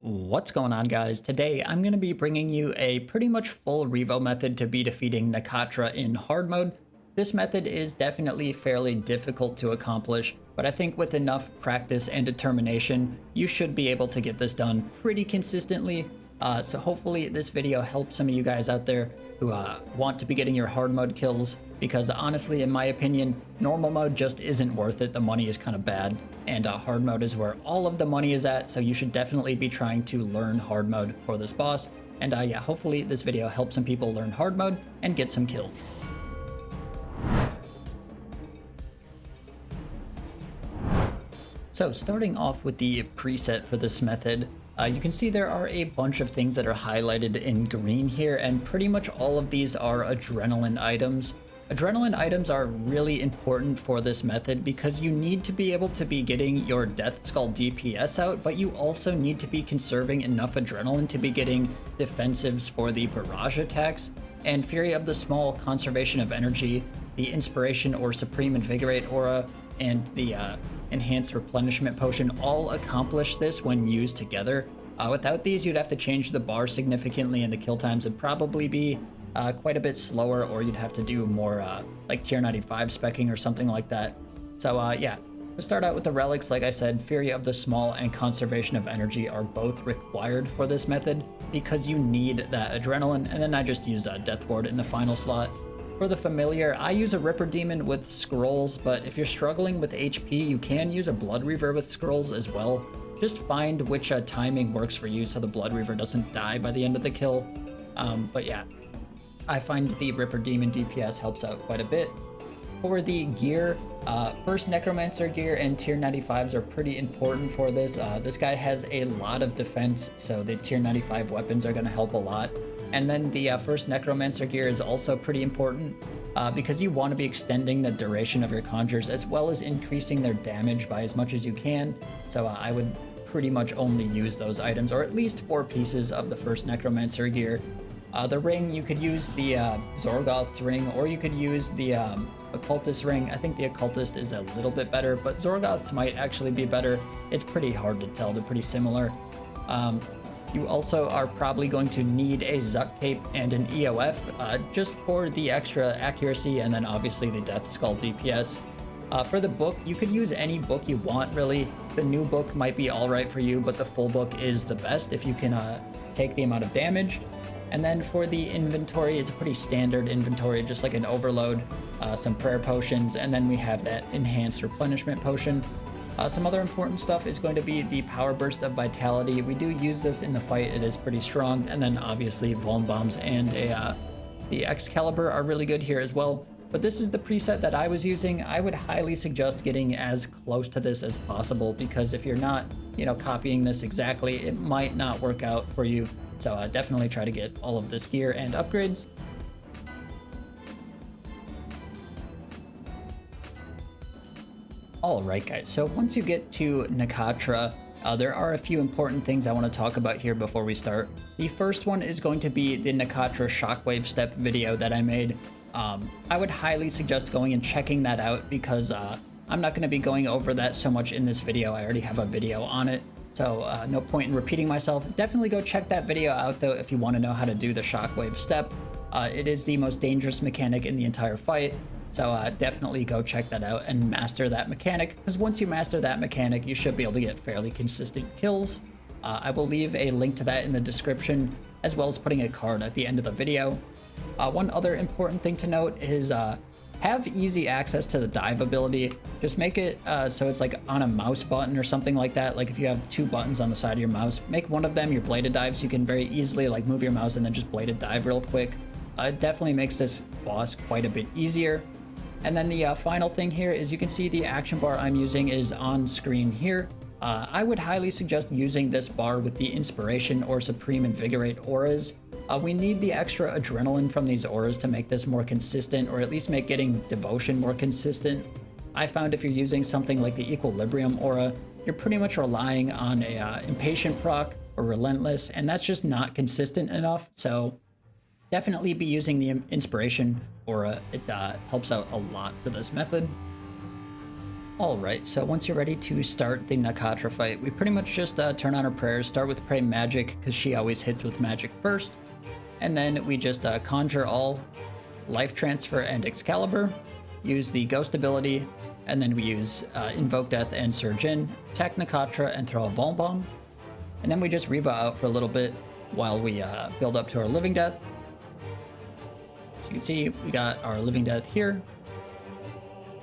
What's going on, guys? Today I'm going to be bringing you a pretty much full Revo method to be defeating Nakatra in hard mode. This method is definitely fairly difficult to accomplish, but I think with enough practice and determination, you should be able to get this done pretty consistently. So hopefully this video helps some of you guys out there who want to be getting your hard mode kills, because honestly, in my opinion, normal mode just isn't worth it. The money is kind of bad, and hard mode is where all of the money is at, so you should definitely be trying to learn hard mode for this boss. And yeah, hopefully this video helps some people learn hard mode and get some kills. So starting off with the preset for this method, you can see there are a bunch of things that are highlighted in green here, and pretty much all of these are adrenaline items. Adrenaline items are really important for this method because you need to be able to be getting your Death Skull DPS out, but you also need to be conserving enough adrenaline to be getting defensives for the barrage attacks. And Fury of the Small, Conservation of Energy, the Inspiration or Supreme Invigorate aura, and the Enhanced Replenishment Potion all accomplish this when used together. Without these, you'd have to change the bar significantly, and the kill times would probably be quite a bit slower, or you'd have to do more like tier 95 specking or something like that. So yeah, to start out with the relics, like I said, Fury of the Small and Conservation of Energy are both required for this method because you need that adrenaline, and then I just used Death Ward in the final slot. For the familiar, I use a Ripper Demon with scrolls, but if you're struggling with HP, you can use a Blood Reaver with scrolls as well. Just find which timing works for you so the Blood Reaver doesn't die by the end of the kill. But yeah, I find the Ripper Demon DPS helps out quite a bit. For the gear, first Necromancer gear and tier 95s are pretty important for this. This guy has a lot of defense, so the tier 95 weapons are going to help a lot. And then the first Necromancer gear is also pretty important because you want to be extending the duration of your conjures as well as increasing their damage by as much as you can. So I would pretty much only use those items, or at least 4 pieces of the first Necromancer gear. The ring, you could use the Zorgoth's ring, or you could use the Occultist ring. I think the Occultist is a little bit better, but Zorgoth's might actually be better. It's pretty hard to tell, they're pretty similar. You also are probably going to need a Zuck Cape and an EOF just for the extra accuracy, and then obviously the Death Skull DPS. For the book, you could use any book you want, really. The new book might be alright for you, but the full book is the best if you can take the amount of damage. And then for the inventory, it's a pretty standard inventory, just like an overload, some prayer potions, and then we have that enhanced replenishment potion. Some other important stuff is going to be the Power Burst of Vitality. We do use this in the fight, it is pretty strong. And then obviously Vuln Bombs and the Excalibur are really good here as well. But this is the preset that I was using. I would highly suggest getting as close to this as possible, because if you're not, copying this exactly, it might not work out for you. So definitely try to get all of this gear and upgrades. Alright guys, so once you get to Nakatra, there are a few important things I want to talk about here before we start. The first one is going to be the Nakatra Shockwave Step video that I made. I would highly suggest going and checking that out, because I'm not going to be going over that so much in this video. I already have a video on it, so no point in repeating myself. Definitely go check that video out though if you want to know how to do the Shockwave Step. It is the most dangerous mechanic in the entire fight. So definitely go check that out and master that mechanic, because once you master that mechanic, you should be able to get fairly consistent kills. I will leave a link to that in the description, as well as putting a card at the end of the video. One other important thing to note is have easy access to the dive ability. Just make it so it's like on a mouse button or something like that. Like if you have 2 buttons on the side of your mouse, make one of them your bladed dive, so you can very easily like move your mouse and then just bladed dive real quick. It definitely makes this boss quite a bit easier. And then the final thing here is you can see the action bar I'm using is on screen here. I would highly suggest using this bar with the Inspiration or Supreme Invigorate auras. We need the extra adrenaline from these auras to make this more consistent, or at least make getting Devotion more consistent. I found if you're using something like the Equilibrium aura, you're pretty much relying on a Impatient proc or Relentless, and that's just not consistent enough. So definitely be using the Inspiration aura. It helps out a lot for this method. Alright, so once you're ready to start the Nakatra fight, we pretty much just turn on our prayers, start with Pray Magic, because she always hits with magic first, and then we just conjure all, Life Transfer and Excalibur, use the Ghost ability, and then we use Invoke Death and Surge in, attack Nakatra and throw a Vol Bomb, and then we just Revo out for a little bit while we build up to our Living Death. So you can see we got our Living Death here,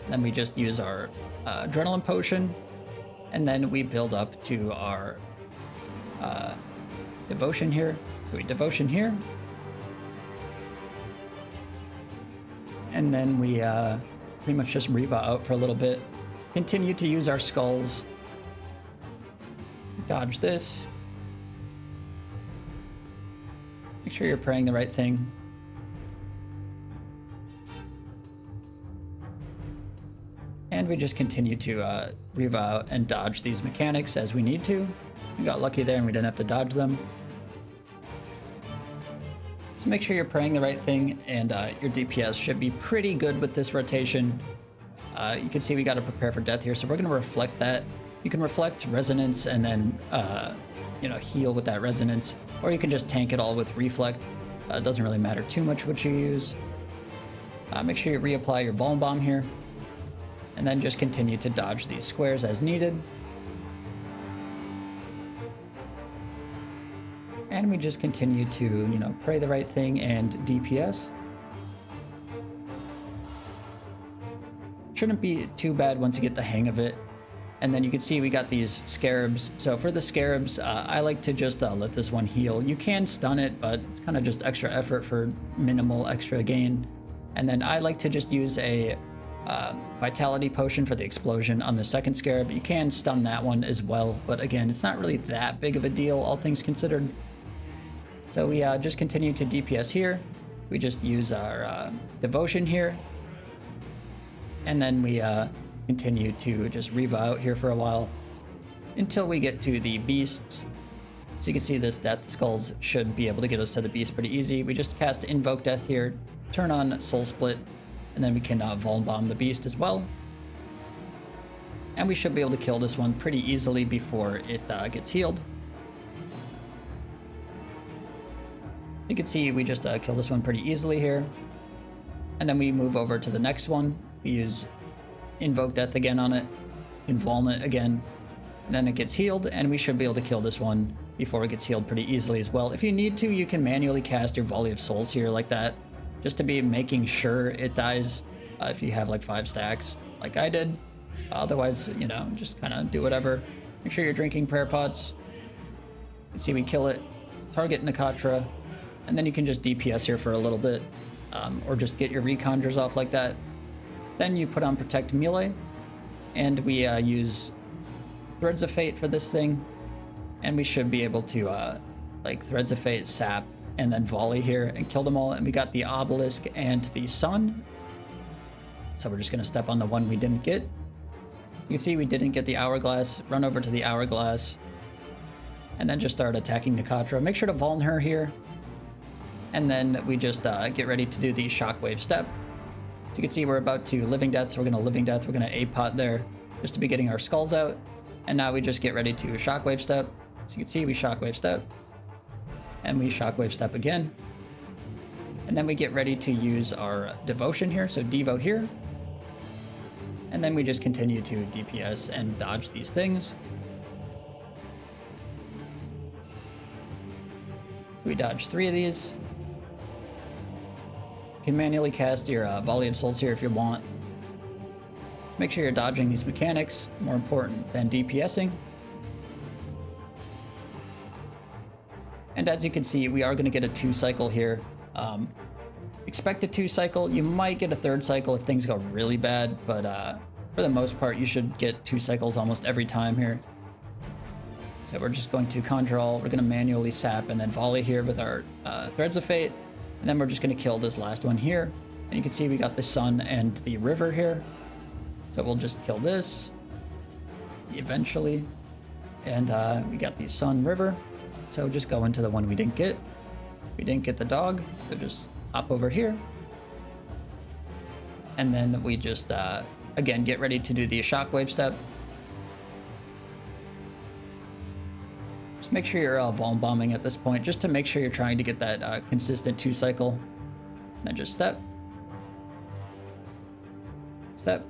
then we just use our Adrenaline Potion, and then we build up to our Devotion here. So we Devotion here, and then we pretty much just Revo out for a little bit. Continue to use our Skulls. Dodge this. Make sure you're praying the right thing. And we just continue to Revo out and dodge these mechanics as we need to. We got lucky there and we didn't have to dodge them. So make sure you're praying the right thing, and your DPS should be pretty good with this rotation. You can see we got to prepare for death here, so we're going to reflect that. You can reflect resonance and then heal with that resonance, or you can just tank it all with reflect. It doesn't really matter too much what you use. Make sure you reapply your Vol Bomb here, and then just continue to dodge these squares as needed. And we just continue to, pray the right thing and DPS. Shouldn't be too bad once you get the hang of it. And then you can see we got these scarabs. So for the scarabs, I like to just let this one heal. You can stun it, but it's kind of just extra effort for minimal extra gain. And then I like to just use a Vitality Potion for the explosion on the second scarab. You can stun that one as well, but again, it's not really that big of a deal, all things considered. So we just continue to DPS here. We just use our Devotion here. And then we continue to just Revo out here for a while until we get to the beasts. So you can see this Death Skulls should be able to get us to the beast pretty easy. We just cast Invoke Death here, turn on Soul Split, and then we can Vol Bomb the beast as well. And we should be able to kill this one pretty easily before it gets healed. You can see we just kill this one pretty easily here. And then we move over to the next one. We use Invoke Death again on it, Invuln it again, and then it gets healed, and we should be able to kill this one before it gets healed pretty easily as well. If you need to, you can manually cast your Volley of Souls here like that, just to be making sure it dies if you have like 5 stacks, like I did. Otherwise, just kind of do whatever. Make sure you're drinking prayer pots. You can see we kill it, target Nakatra, and then you can just DPS here for a little bit, or just get your reconjures off like that. Then you put on Protect Melee, and we use Threads of Fate for this thing, and we should be able to Threads of Fate, Sap, and then Volley here and kill them all. And we got the Obelisk and the Sun, so we're just going to step on the one we didn't get. You can see we didn't get the Hourglass, run over to the Hourglass, and then just start attacking Nakatra. Make sure to Vuln her here, and then we just get ready to do the Shockwave Step. So you can see we're about to Living Death, so we're going to Living Death, we're going to A-Pot there, just to be getting our skulls out. And now we just get ready to Shockwave Step. So you can see we Shockwave Step, and we Shockwave Step again. And then we get ready to use our Devotion here, so Devo here. And then we just continue to DPS and dodge these things. So we dodge 3 of these. You can manually cast your Volley of Souls here if you want. Just make sure you're dodging these mechanics, more important than DPSing. And as you can see, we are going to get a 2 cycle here. Expect a 2 cycle. You might get a 3rd cycle if things go really bad, but for the most part, you should get 2 cycles almost every time here. So we're just going to conjure all. We're going to manually Sap and then Volley here with our Threads of Fate. And then we're just going to kill this last one here. And you can see we got the Sun and the River here. So we'll just kill this eventually. And we got the Sun, River. So just go into the one we didn't get. We didn't get the dog, so just hop over here. And then we just Again, get ready to do the shockwave step. Just make sure you're volume bombing at this point, just to make sure you're trying to get that consistent 2 cycle. Then just step. Step.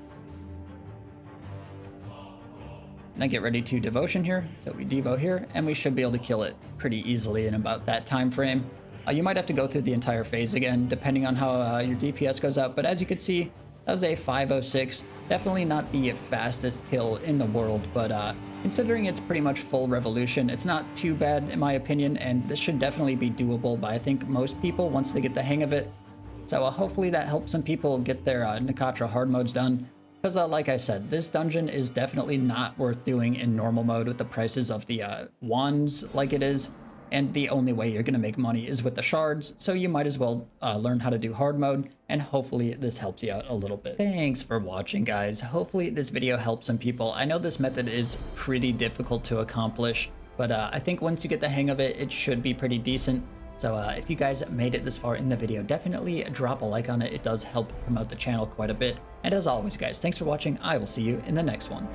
Now get ready to devotion here. So we devo here, and we should be able to kill it pretty easily in about that time frame. You might have to go through the entire phase again, depending on how your DPS goes out. But as you can see, that was a 506. Definitely not the fastest kill in the world, but considering it's pretty much full revolution, it's not too bad in my opinion, and this should definitely be doable by I think most people once they get the hang of it. So hopefully that helps some people get their Nakatra hard modes done. Because like I said, this dungeon is definitely not worth doing in normal mode with the prices of the wands like it is. And the only way you're going to make money is with the shards, so you might as well learn how to do hard mode, and hopefully this helps you out a little bit. Thanks for watching, guys. Hopefully this video helps some people. I know this method is pretty difficult to accomplish, but I think once you get the hang of it, it should be pretty decent. So if you guys made it this far in the video, definitely drop a like on it. It does help promote the channel quite a bit. And as always, guys, thanks for watching. I will see you in the next one.